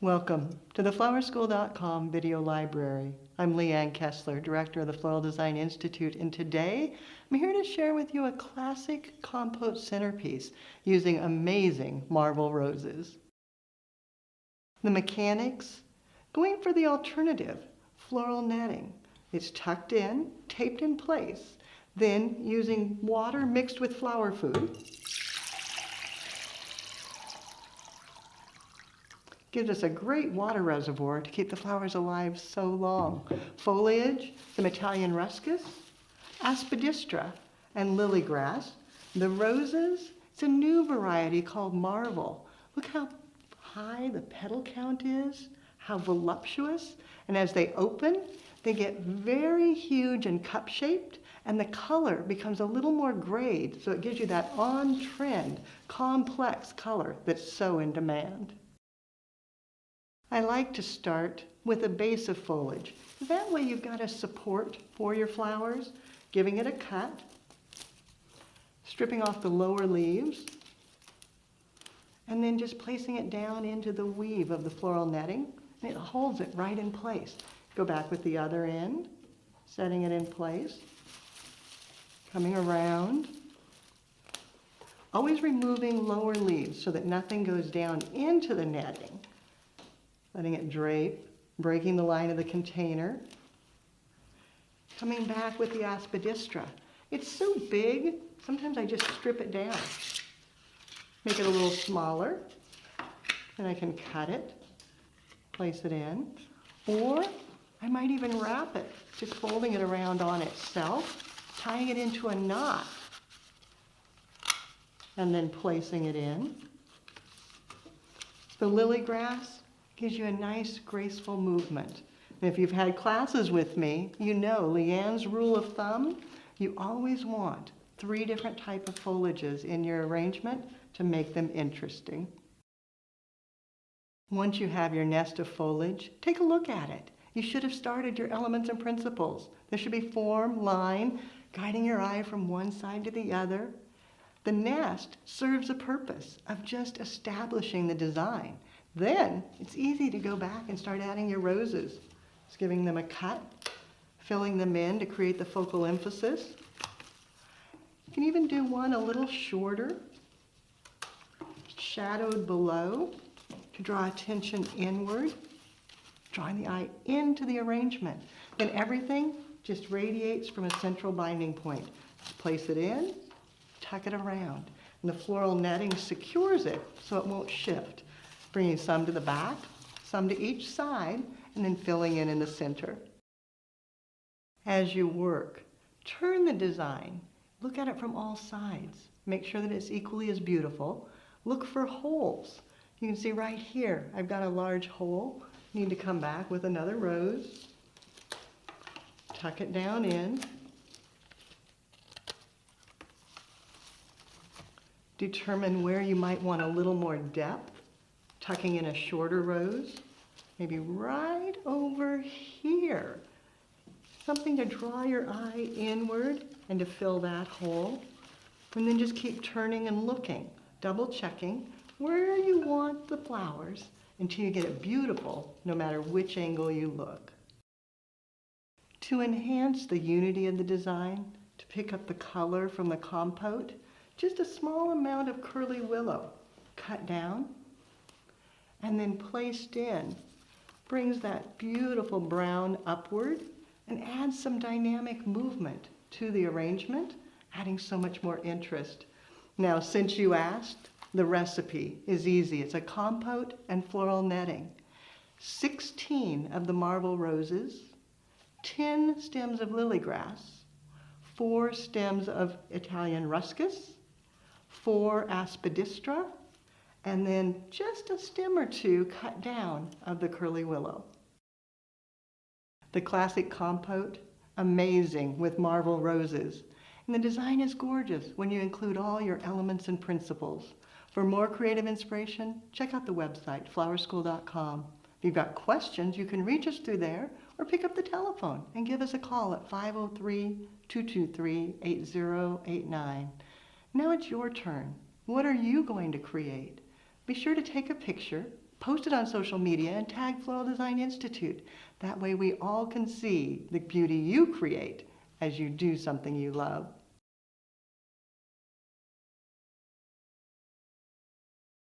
Welcome to the flowerschool.com video library. I'm Leanne Kessler, Director of the Floral Design Institute, and today I'm here to share with you a classic compote centerpiece using amazing marble roses. The mechanics, going for the alternative, floral netting. It's tucked in, taped in place, then using water mixed with flower food. Gives us a great water reservoir to keep the flowers alive so long. Foliage, some Italian ruscus, aspidistra, and lilygrass. The roses, it's a new variety called marble. Look how high the petal count is, how voluptuous. And as they open, they get very huge and cup-shaped, and the color becomes a little more grayed, so it gives you that on-trend, complex color that's so in demand. I like to start with a base of foliage. That way you've got a support for your flowers, giving it a cut, stripping off the lower leaves, and then just placing it down into the weave of the floral netting, and it holds it right in place. Go back with the other end, setting it in place, coming around, always removing lower leaves so that nothing goes down into the netting. Letting it drape, breaking the line of the container. Coming back with the aspidistra. It's so big, sometimes I just strip it down. Make it a little smaller, and I can cut it, place it in, or I might even wrap it, just folding it around on itself, tying it into a knot, and then placing it in. The lilygrass gives you a nice, graceful movement. And if you've had classes with me, you know Leanne's rule of thumb, you always want 3 different types of foliages in your arrangement to make them interesting. Once you have your nest of foliage, take a look at it. You should have started your elements and principles. There should be form, line, guiding your eye from one side to the other. The nest serves a purpose of just establishing the design. Then it's easy to go back and start adding your roses. Just giving them a cut, filling them in to create the focal emphasis. You can even do one a little shorter, shadowed below to draw attention inward, drawing the eye into the arrangement. Then everything just radiates from a central binding point. Just place it in, tuck it around, and the floral netting secures it so it won't shift. Bringing some to the back, some to each side, and then filling in the center. As you work, turn the design. Look at it from all sides. Make sure that it's equally as beautiful. Look for holes. You can see right here, I've got a large hole. Need to come back with another rose. Tuck it down in. Determine where you might want a little more depth. Tucking in a shorter rose, maybe right over here. Something to draw your eye inward and to fill that hole. And then just keep turning and looking, double checking where you want the flowers until you get it beautiful, no matter which angle you look. To enhance the unity of the design, to pick up the color from the compote, just a small amount of curly willow cut down and then placed in, brings that beautiful brown upward and adds some dynamic movement to the arrangement, adding so much more interest. Now, since you asked, the recipe is easy. It's a compote and floral netting. 16 of the marble roses, 10 stems of lilygrass, 4 stems of Italian ruscus, 4 aspidistra, and then just a stem or 2 cut down of the curly willow. The classic compote, amazing with marble roses. And the design is gorgeous when you include all your elements and principles. For more creative inspiration, check out the website, flowerschool.com. If you've got questions, you can reach us through there or pick up the telephone and give us a call at 503-223-8089. Now it's your turn. What are you going to create? Be sure to take a picture, Post it on social media and tag Floral Design Institute. That way we all can see the beauty you create as you do something you love.